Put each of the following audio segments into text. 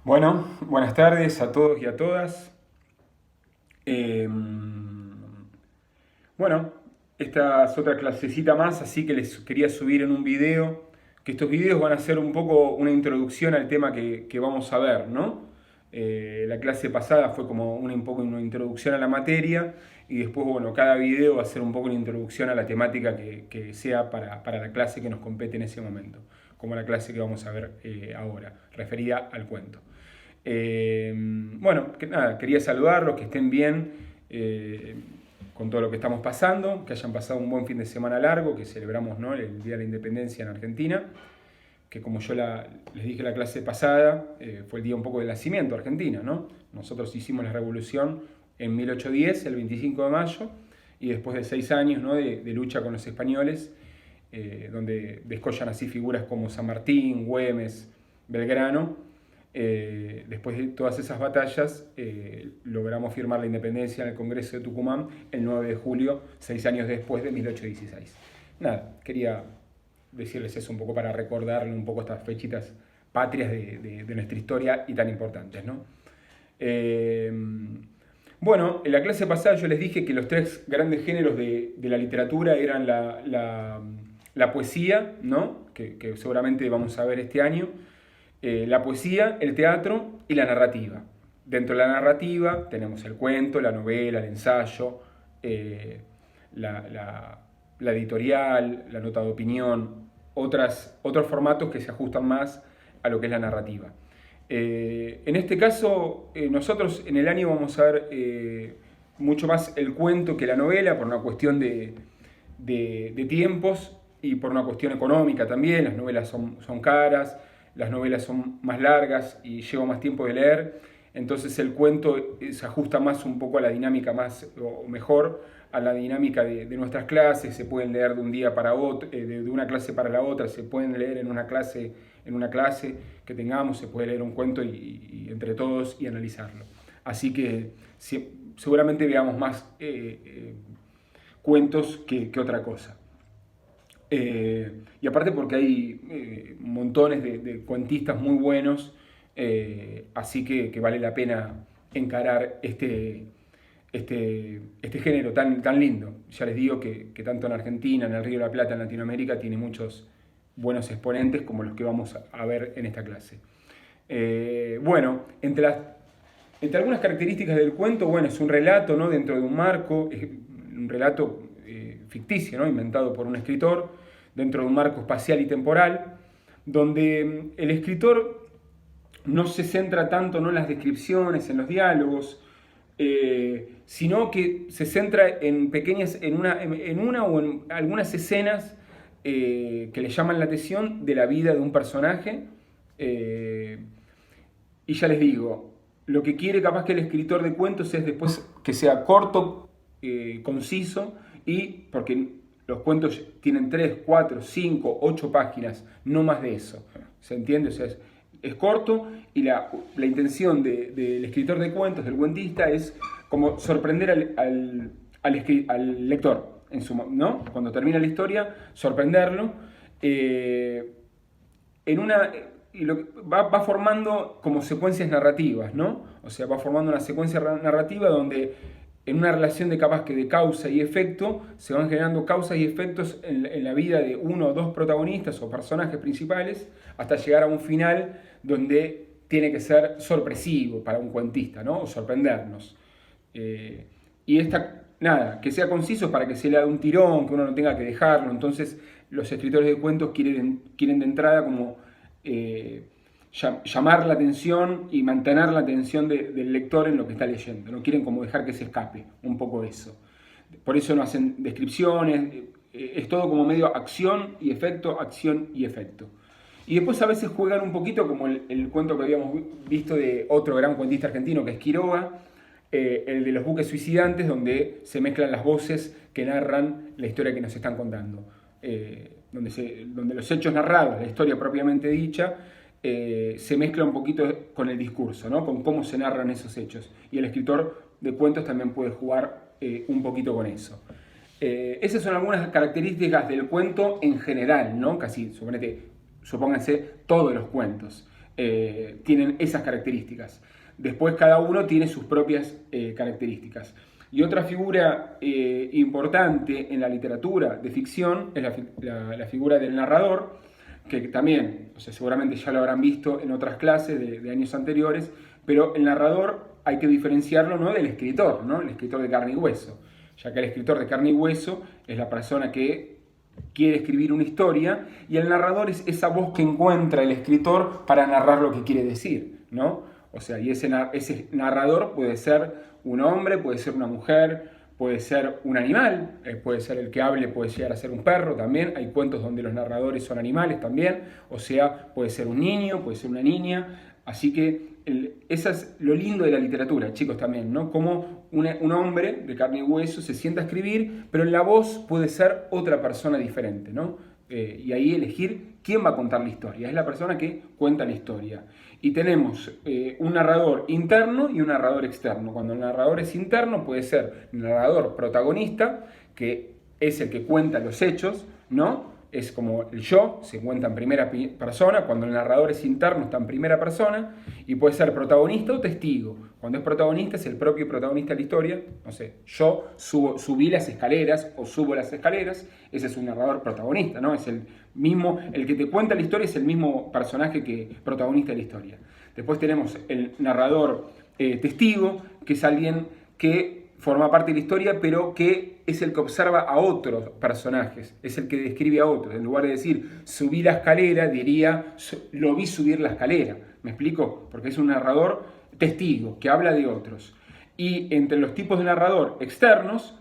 Bueno, buenas tardes a todos y a todas. Eh, bueno, esta es otra clasecita más, así que les quería subir en un video, que estos videos van a ser un poco una introducción al tema que vamos a ver, ¿no? La clase pasada fue como un poco una introducción a la materia y después, bueno, cada video va a ser un poco una introducción a la temática que sea para la clase que nos compete en ese momento, como la clase que vamos a ver ahora, referida al cuento. Bueno, nada, quería saludarlos, que estén bien con todo lo que estamos pasando, que hayan pasado un buen fin de semana largo, que celebramos, ¿no?, el Día de la Independencia en Argentina, que como yo les dije la clase pasada, fue el día un poco del nacimiento de Argentina, ¿no? Nosotros hicimos la revolución en 1810, el 25 de mayo, y después de 6 años, ¿no?, de lucha con los españoles, donde descollan así figuras como San Martín, Güemes, Belgrano. Después de todas esas batallas, logramos firmar la independencia en el Congreso de Tucumán el 9 de julio, 6 años después de 1816. Nada, quería decirles eso un poco para recordarle un poco estas fechitas patrias de nuestra historia y tan importantes, ¿no? Bueno, en la clase pasada yo les dije que los tres grandes géneros de la literatura eran la poesía, ¿no?, que seguramente vamos a ver este año, la poesía, el teatro y la narrativa. Dentro de la narrativa tenemos el cuento, la novela, el ensayo, la editorial, la nota de opinión, otros formatos que se ajustan más a lo que es la narrativa. En este caso, nosotros en el año vamos a ver mucho más el cuento que la novela, por una cuestión de tiempos y por una cuestión económica también. Las novelas son caras, las novelas son más largas y lleva más tiempo de leer, entonces el cuento se ajusta más un poco a la dinámica más, o mejor, a la dinámica de nuestras clases. Se pueden leer de un día para otro, de una clase para la otra, se pueden leer en una clase que tengamos, se puede leer un cuento y entre todos y analizarlo. Así que seguramente veamos más cuentos que otra cosa. Y aparte porque hay montones de cuentistas muy buenos, así que vale la pena encarar este género tan lindo. Ya les digo que tanto en Argentina, en el Río de la Plata, en Latinoamérica, tiene muchos buenos exponentes como los que vamos a ver en esta clase. Bueno, entre algunas características del cuento, bueno, es un relato, ¿no?, dentro de un marco, es un relato ficticio, ¿no?, inventado por un escritor, dentro de un marco espacial y temporal, donde el escritor no se centra tanto, ¿no?, en las descripciones, en los diálogos, sino que se centra en una o en algunas escenas que le llaman la atención de la vida de un personaje. Y ya les digo, lo que quiere capaz que el escritor de cuentos es después que sea corto, conciso, y porque los cuentos tienen 3, 4, 5, 8 páginas, no más de eso. ¿Se entiende? O sea, es corto y la intención del escritor de cuentos, del cuentista, es como sorprender al lector, ¿no? Cuando termina la historia, sorprenderlo. Y va formando como secuencias narrativas, ¿no? O sea, va formando una secuencia narrativa donde en una relación de capaz que de causa y efecto se van generando causas y efectos en la vida de uno o dos protagonistas o personajes principales hasta llegar a un final donde tiene que ser sorpresivo para un cuentista, ¿no?, o sorprendernos. Y nada, que sea conciso para que se lea de un tirón, que uno no tenga que dejarlo. Entonces los escritores de cuentos quieren de entrada como llamar la atención y mantener la atención del lector en lo que está leyendo. No quieren como dejar que se escape un poco eso. Por eso no hacen descripciones, es todo como medio acción y efecto, acción y efecto. Y después a veces juegan un poquito como el cuento que habíamos visto de otro gran cuentista argentino que es Quiroga, el de los buques suicidantes, donde se mezclan las voces que narran la historia que nos están contando. Donde los hechos narrados, la historia propiamente dicha, se mezcla un poquito con el discurso, ¿no?, con cómo se narran esos hechos. Y el escritor de cuentos también puede jugar un poquito con eso. Esas son algunas características del cuento en general, ¿no? Casi, supónganse, todos los cuentos. tienen esas características. Después cada uno tiene sus propias características. Y otra figura importante en la literatura de ficción es la figura del narrador, que también, o sea, seguramente ya lo habrán visto en otras clases de años anteriores, pero el narrador hay que diferenciarlo, ¿no?, del escritor, ¿no?, el escritor de carne y hueso, ya que el escritor de carne y hueso es la persona que quiere escribir una historia y el narrador es esa voz que encuentra el escritor para narrar lo que quiere decir, ¿no? O sea, y ese narrador puede ser un hombre, puede ser una mujer, puede ser un animal, puede ser el que hable, puede llegar a ser un perro también. Hay cuentos donde los narradores son animales también, o sea, puede ser un niño, puede ser una niña. Así que eso es lo lindo de la literatura, chicos, también, ¿no? Como un hombre de carne y hueso se sienta a escribir, pero en la voz puede ser otra persona diferente, ¿no? Y ahí elegir quién va a contar la historia. Es la persona que cuenta la historia. Y tenemos un narrador interno y un narrador externo. Cuando el narrador es interno puede ser el narrador protagonista, que es el que cuenta los hechos, ¿no? Es como el yo, se cuenta en primera persona. Cuando el narrador es interno está en primera persona. Y puede ser protagonista o testigo. Cuando es protagonista es el propio protagonista de la historia. No sé, yo subí las escaleras o subo las escaleras. Ese es un narrador protagonista, ¿no? Es el mismo, el que te cuenta la historia es el mismo personaje que protagonista de la historia. Después tenemos el narrador testigo, que es alguien que forma parte de la historia, pero que es el que observa a otros personajes, es el que describe a otros. En lugar de decir, subí la escalera, diría, lo vi subir la escalera. ¿Me explico? Porque es un narrador testigo, que habla de otros. Y entre los tipos de narrador externos,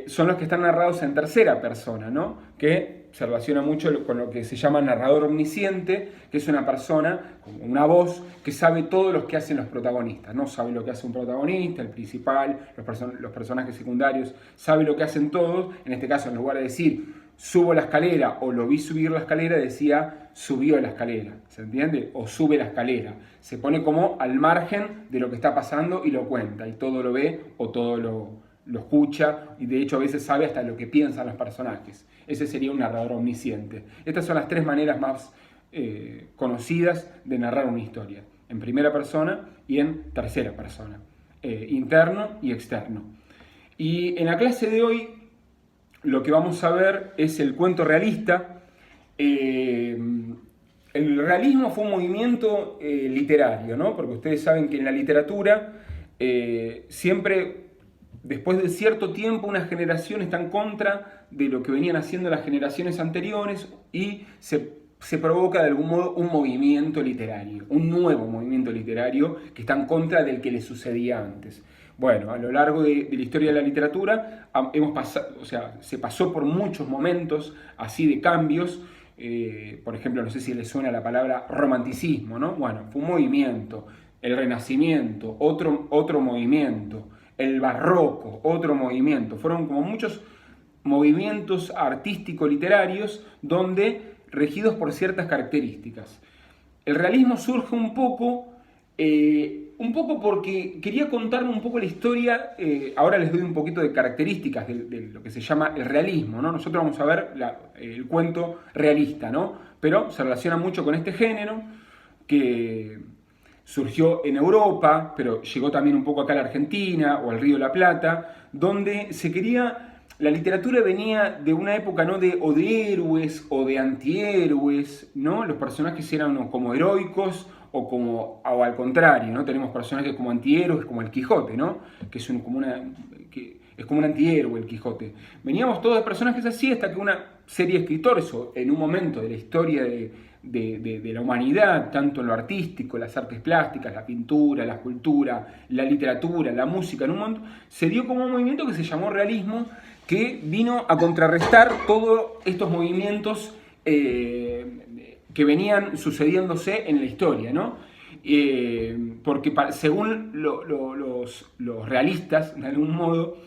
son los que están narrados en tercera persona, ¿no? Que se relaciona mucho con lo que se llama narrador omnisciente, que es una persona, como una voz, que sabe todo lo que hacen los protagonistas, ¿no? Sabe lo que hace un protagonista, el principal, los personajes secundarios, sabe lo que hacen todos. En este caso, en lugar de decir subo la escalera o lo vi subir la escalera, decía subió la escalera, ¿se entiende? O sube la escalera. Se pone como al margen de lo que está pasando y lo cuenta, y todo lo ve o todo lo escucha, y de hecho a veces sabe hasta lo que piensan los personajes. Ese sería un narrador omnisciente. Estas son las tres maneras más conocidas de narrar una historia: en primera persona y en tercera persona, interno y externo. Y en la clase de hoy lo que vamos a ver es el cuento realista. El realismo fue un movimiento literario, ¿no? Porque ustedes saben que en la literatura siempre, después de cierto tiempo, una generación está en contra de lo que venían haciendo las generaciones anteriores y se provoca de algún modo un movimiento literario, un nuevo movimiento literario que está en contra del que le sucedía antes. Bueno, a lo largo de la historia de la literatura se pasó por muchos momentos así de cambios. Por ejemplo, no sé si les suena la palabra romanticismo, ¿no? Bueno, fue un movimiento. El Renacimiento, otro movimiento. El barroco, otro movimiento. Fueron como muchos movimientos artístico-literarios regidos por ciertas características. El realismo surge un poco porque quería contarme un poco la historia. Ahora les doy un poquito de características de lo que se llama el realismo, ¿no? Nosotros vamos a ver el cuento realista, ¿no? Pero se relaciona mucho con este género que surgió en Europa, pero llegó también un poco acá a la Argentina o al Río de la Plata, donde la literatura venía de una época, ¿no?, o de héroes o de antihéroes, ¿no? Los personajes eran como heroicos o al contrario, ¿no? Tenemos personajes como antihéroes, como el Quijote, ¿no? Que es como un antihéroe el Quijote. Veníamos todos de personajes así hasta que una serie de escritores, en un momento de la historia de la humanidad, tanto en lo artístico, las artes plásticas, la pintura, la escultura, la literatura, la música, en un momento se dio como un movimiento que se llamó realismo, que vino a contrarrestar todos estos movimientos que venían sucediéndose en la historia, ¿no? Porque según los realistas, de algún modo,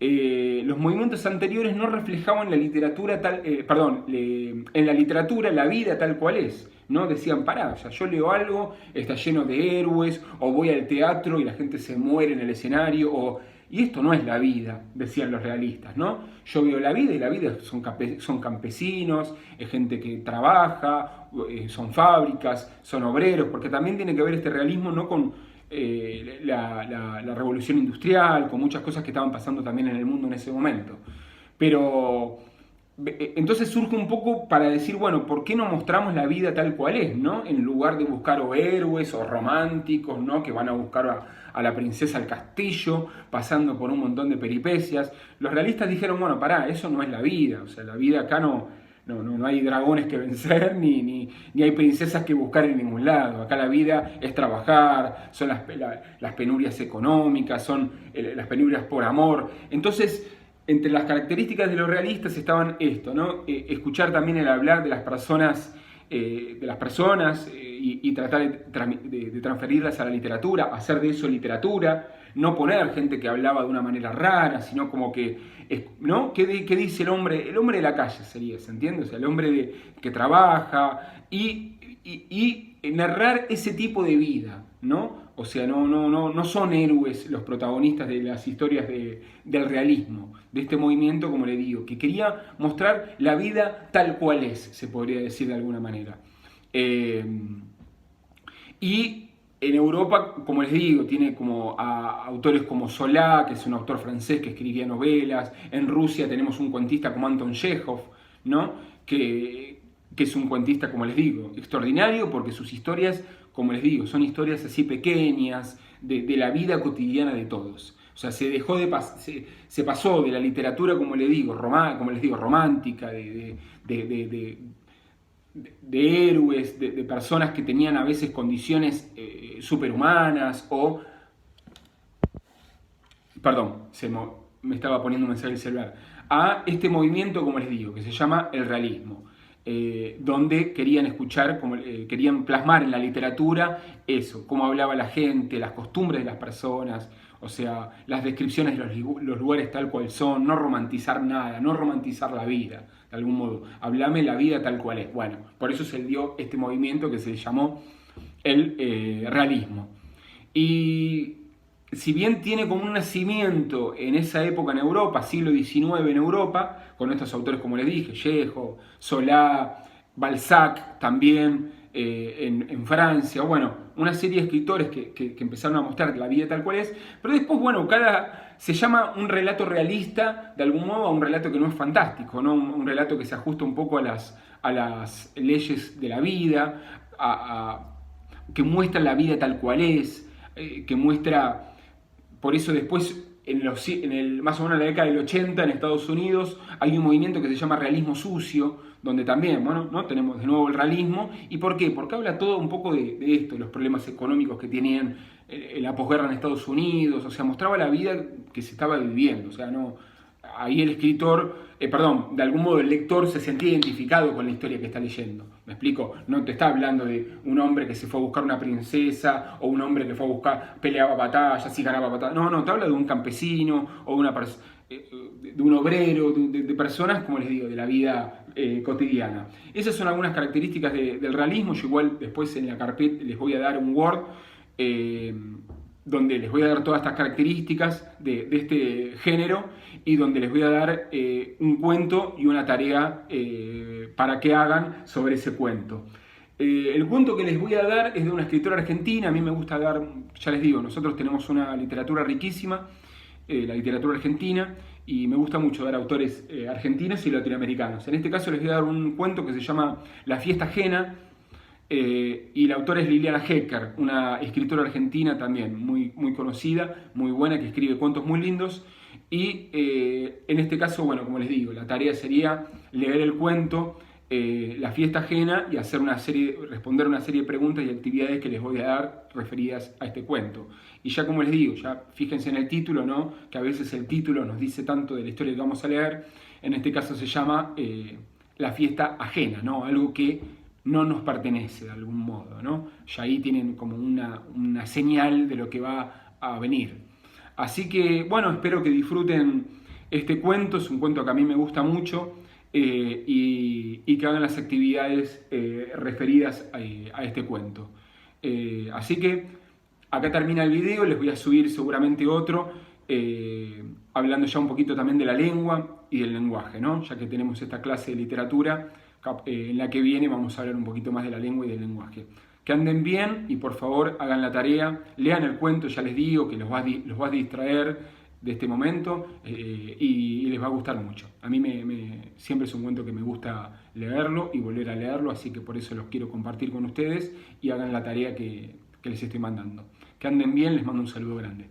los movimientos anteriores no reflejaban la literatura en la literatura la vida tal cual es, ¿no? Decían, pará, o sea, yo leo algo, está lleno de héroes, o voy al teatro y la gente se muere en el escenario, o y esto no es la vida, decían los realistas, ¿no? Yo veo la vida y la vida son campesinos, es gente que trabaja, son fábricas, son obreros, porque también tiene que ver este realismo no con la revolución industrial, con muchas cosas que estaban pasando también en el mundo en ese momento. Pero entonces surge un poco para decir, bueno, ¿por qué no mostramos la vida tal cual es, ¿no? En lugar de buscar o héroes o románticos, ¿no? Que van a buscar a la princesa al castillo, pasando por un montón de peripecias. Los realistas dijeron, bueno, pará, eso no es la vida. O sea, la vida acá no hay dragones que vencer, ni hay princesas que buscar en ningún lado. Acá la vida es trabajar, son las penurias económicas, son las penurias por amor. Entonces, entre las características de los realistas estaban esto, ¿no? Escuchar también el hablar de las personas, y tratar de transferirlas a la literatura, hacer de eso literatura, no poner gente que hablaba de una manera rara, sino como que, ¿no? ¿Qué dice el hombre? El hombre de la calle sería, ¿se entiende? O sea, el hombre que trabaja y narrar ese tipo de vida, ¿no? O sea, no son héroes los protagonistas de las historias del realismo, de este movimiento, como le digo, que quería mostrar la vida tal cual es, se podría decir de alguna manera. Y en Europa, como les digo, tiene como a autores como Zola, que es un autor francés que escribía novelas. En Rusia tenemos un cuentista como Anton Chekhov, ¿no? que es un cuentista, como les digo, extraordinario, porque sus historias, como les digo, son historias así pequeñas, de la vida cotidiana de todos. O sea, se pasó de la literatura, como les digo, romántica, de héroes, de personas que tenían a veces condiciones superhumanas o... Perdón, me estaba poniendo un mensaje del celular. A este movimiento, como les digo, que se llama el realismo. Donde querían escuchar, querían plasmar en la literatura eso, cómo hablaba la gente, las costumbres de las personas, o sea, las descripciones de los lugares tal cual son, no romantizar nada, no romantizar la vida, de algún modo. Hablame la vida tal cual es. Bueno, por eso se dio este movimiento que se llamó el realismo. Y si bien tiene como un nacimiento en esa época en Europa, siglo XIX en Europa, con estos autores como les dije, Chekhov, Zola, Balzac también en Francia, bueno, una serie de escritores que empezaron a mostrar la vida tal cual es, pero después, bueno, se llama un relato realista, de algún modo, a un relato que no es fantástico, ¿no? Un relato que se ajusta un poco a las leyes de la vida, que muestra la vida tal cual es, que muestra... Por eso después, más o menos en la década del 80 en Estados Unidos, hay un movimiento que se llama realismo sucio, donde también, bueno, ¿no? Tenemos de nuevo el realismo. ¿Y por qué? Porque habla todo un poco de esto, los problemas económicos que tenían la posguerra en Estados Unidos, o sea, mostraba la vida que se estaba viviendo, o sea, no... Ahí el escritor, de algún modo el lector se sentía identificado con la historia que está leyendo. ¿Me explico? No te está hablando de un hombre que se fue a buscar una princesa o un hombre que fue a buscar, peleaba batallas y ganaba batallas. No, te habla de un campesino o de un obrero, de personas, como les digo, de la vida cotidiana. Esas son algunas características del realismo. Yo igual después en la carpeta les voy a dar un Word donde les voy a dar todas estas características de este género y donde les voy a dar un cuento y una tarea para que hagan sobre ese cuento. El cuento que les voy a dar es de una escritora argentina. A mí me gusta dar, ya les digo, nosotros tenemos una literatura riquísima, la literatura argentina, y me gusta mucho dar autores argentinos y latinoamericanos. En este caso les voy a dar un cuento que se llama La fiesta ajena, y la autora es Liliana Hecker, una escritora argentina también muy, muy conocida, muy buena, que escribe cuentos muy lindos. Y en este caso, bueno, como les digo, la tarea sería leer el cuento La fiesta ajena y responder una serie de preguntas y actividades que les voy a dar referidas a este cuento. Y ya como les digo, ya fíjense en el título, ¿no? Que a veces el título nos dice tanto de la historia que vamos a leer. En este caso se llama La fiesta ajena, ¿no? Algo que no nos pertenece de algún modo, ¿no? Ya ahí tienen como una señal de lo que va a venir. Así que, bueno, espero que disfruten este cuento. Es un cuento que a mí me gusta mucho y que hagan las actividades referidas a este cuento. Así que acá termina el video. Les voy a subir seguramente otro hablando ya un poquito también de la lengua y del lenguaje, ¿no? Ya que tenemos esta clase de literatura, en la que viene vamos a hablar un poquito más de la lengua y del lenguaje. Que anden bien y por favor hagan la tarea, lean el cuento, ya les digo que los va a distraer de este momento y les va a gustar mucho. A mí siempre es un cuento que me gusta leerlo y volver a leerlo, así que por eso los quiero compartir con ustedes y hagan la tarea que les estoy mandando. Que anden bien, les mando un saludo grande.